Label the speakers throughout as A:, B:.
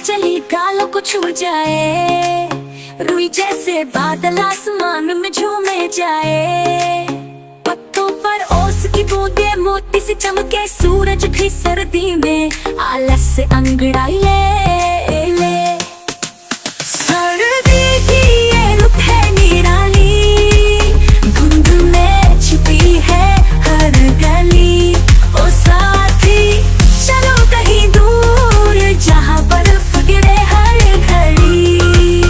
A: चली गालों को छू जाए, रुई जैसे बादल आसमान में झूमे जाए। पत्तों पर ओस की बूंदे मोती से चमके, सूरज भी सर्दी में आलस से अंगड़ाई ले ले। सर्दी की ये रुत है निराली, धुंध में छिपी है हर गली। ओ साथी चलो कहीं दूर, जहाँ बर्फ गिरे हर घड़ी।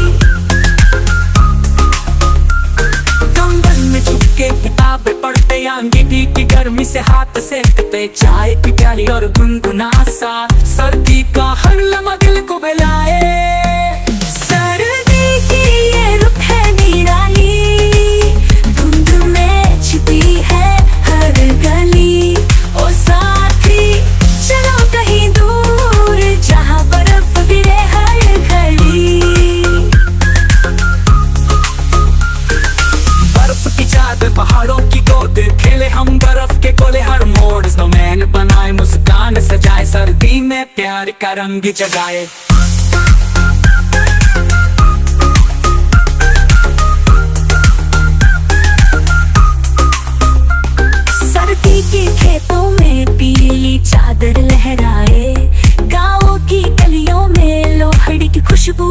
A: कंबल में झुक के किताबें पढ़ते, अंगीठी की गर्मी से हाथ सेकते, चाय की प्याली और गुनगुना सा सर्दी का हर लम्हा दिल को बहलाए। सर्दी की ये रुत है निराली, धुंध में छिपी है हर गली। ओ साथी चलो कहीं दूर, जहाँ बर्फ गिरे हर घड़ी। बर्फ की चादर पहाड़ों की गोद, खेले हम बर्फ के गोले हर मोड़। स्नोमैन बनाए, मुस्कान सजाए, सर्दी में प्यार का रंग जगाए। सर्दी के खेतों में पीली चादर लहराए, गाँव की गलियों में लोहड़ी की खुशबू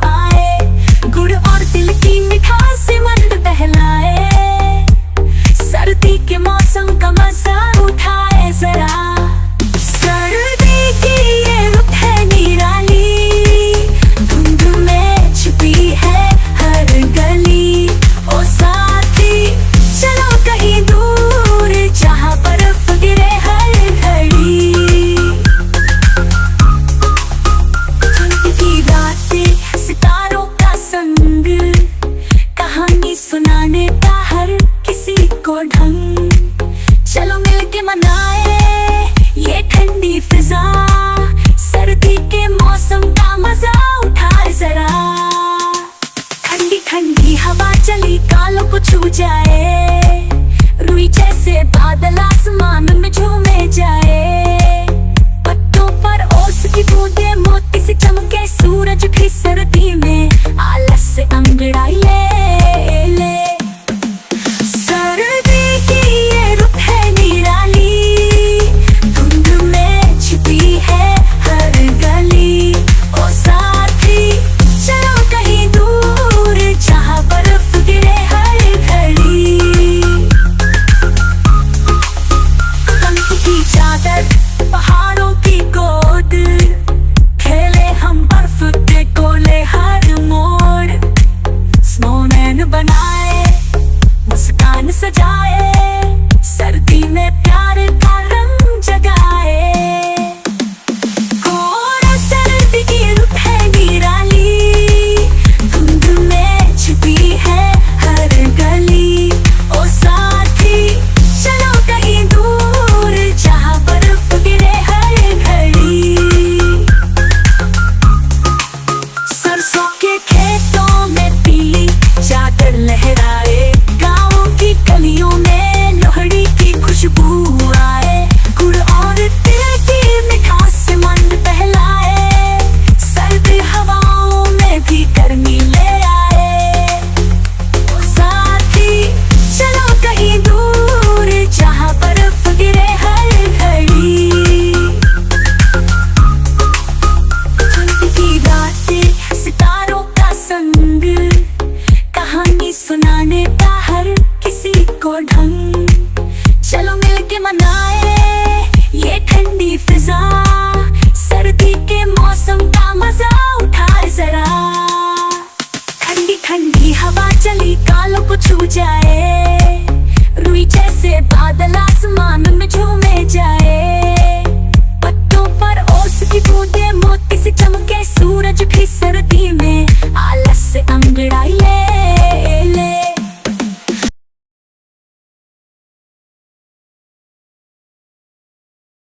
A: आए। गुड़ और तिल की मिठास से मन बहलाए, सर्दी के मौसम का मजा उठाए जरा। सर्दी की ये रुत है निराली, धुंध में छिपी है हर गली। ओ साथी चलो कहीं दूर, जहाँ बर्फ गिरे हर घड़ी। ठंड की रातें सितारों का संग, कहानी सुनाने का हर किसी को ढंग। चलो मिलके मनाए ये ठंडी फिजा, सर्दी के मौसम का मजा उठाए जरा। ठंडी ठंडी हवा चली गालों को छू जाए, रुई जैसे बादल आसमान में झूमे जाए। पत्तों पर ओस की बूंदे मोती से चमके, सूरज भी सर्दी में आलस से अंगड़ाई ले ले। सर्दी की ये रुत है निराली, धुंध में छिपी है हर गली। ओ साथी चलो कहीं दूर, जहाँ बर्फ गिरे हर घड़ी। पंख की चादर पहाड़ों की गोद, खेले हम बर्फ के गोले हर मोड़। स्नोमैन बनाए, मुस्कान सजाए, सर्दी में प्यार का रंग जगाए। कोरा सर्दी की रुत है निराली, धुंध में छिपी है हर गली। ओ साथी चलो कहीं दूर, जहाँ बर्फ गिरे हर घड़ी। सरसों के खेतों में पीली चादर लहरा